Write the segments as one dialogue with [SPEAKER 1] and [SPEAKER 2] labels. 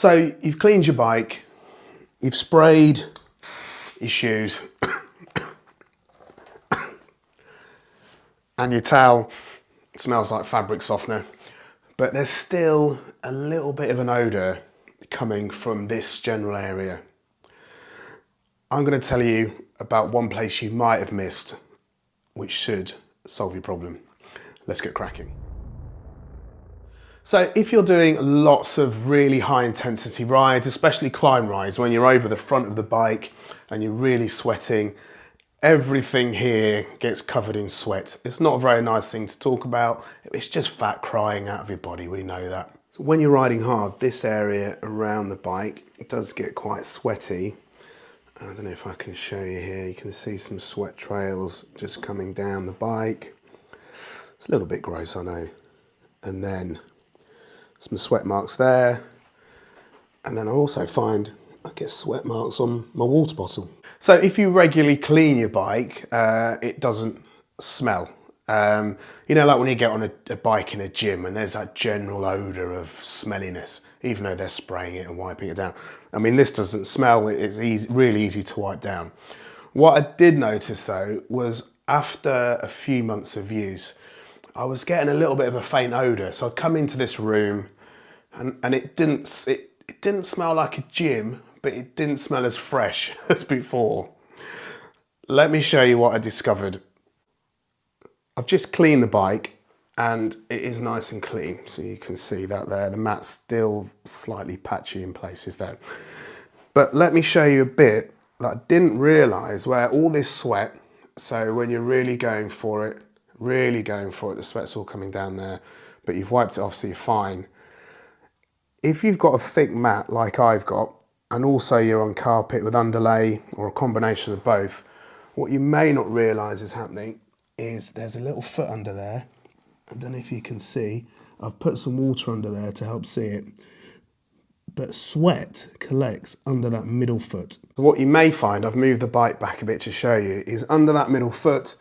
[SPEAKER 1] So you've cleaned your bike, you've sprayed your shoes, and your towel smells like fabric softener, but there's still a little bit of an odour coming from this general area. I'm going to tell you about one place you might have missed, which should solve your problem. Let's get cracking. So if you're doing lots of really high intensity rides, especially climb rides, when you're over the front of the bike and you're really sweating, everything here gets covered in sweat. It's not a very nice thing to talk about. It's just fat crying out of your body, we know that. So when you're riding hard, this area around the bike does get quite sweaty. I don't know if I can show you here. You can see some sweat trails just coming down the bike. It's a little bit gross, I know. And then some sweat marks there. And then I also find I get sweat marks on my water bottle. So if you regularly clean your bike, it doesn't smell. You know, like when you get on a bike in a gym and there's that general odour of smelliness, even though they're spraying it and wiping it down. I mean, this doesn't smell, it's really easy to wipe down. What I did notice though was after a few months of use, I was getting a little bit of a faint odour. So I'd come into this room and it didn't smell like a gym, but it didn't smell as fresh as before. Let me show you what I discovered. I've just cleaned the bike and it is nice and clean. So you can see that there, the mat's still slightly patchy in places there. But let me show you a bit that I didn't realise, where all this sweat, so when you're really going for it, the sweat's all coming down there, but you've wiped it off so you're fine. If you've got a thick mat like I've got, and also you're on carpet with underlay or a combination of both, what you may not realise is happening is there's a little foot under there. I don't know if you can see, I've put some water under there to help see it, but sweat collects under that middle foot. What you may find, I've moved the bike back a bit to show you, is under that middle foot,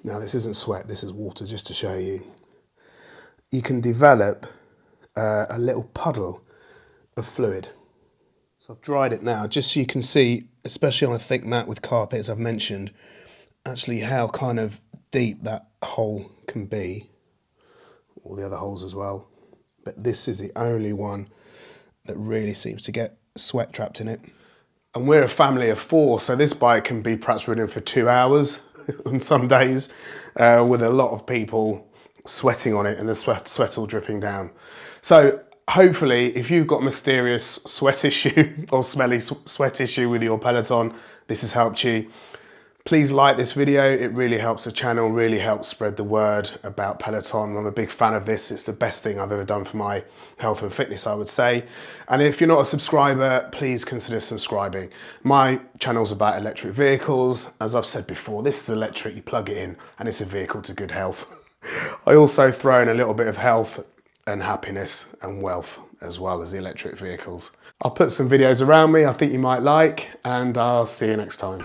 [SPEAKER 1] now this isn't sweat, this is water just to show you, you can develop a little puddle of fluid. So I've dried it now, just so you can see, especially on a thick mat with carpet, as I've mentioned, actually how kind of deep that hole can be. All the other holes as well. But this is the only one that really seems to get sweat trapped in it. And we're a family of 4, so this bike can be perhaps ridden for 2 hours on some days, with a lot of people sweating on it and the sweat all dripping down. So hopefully, if you've got a mysterious sweat issue or smelly sweat issue with your Peloton, this has helped you. Please like this video, it really helps the channel, really helps spread the word about Peloton. I'm a big fan of this, it's the best thing I've ever done for my health and fitness, I would say. And if you're not a subscriber, please consider subscribing. My channel's about electric vehicles. As I've said before, this is electric, you plug it in, and it's a vehicle to good health. I also throw in a little bit of health and happiness and wealth as well as the electric vehicles. I'll put some videos around me I think you might like, and I'll see you next time.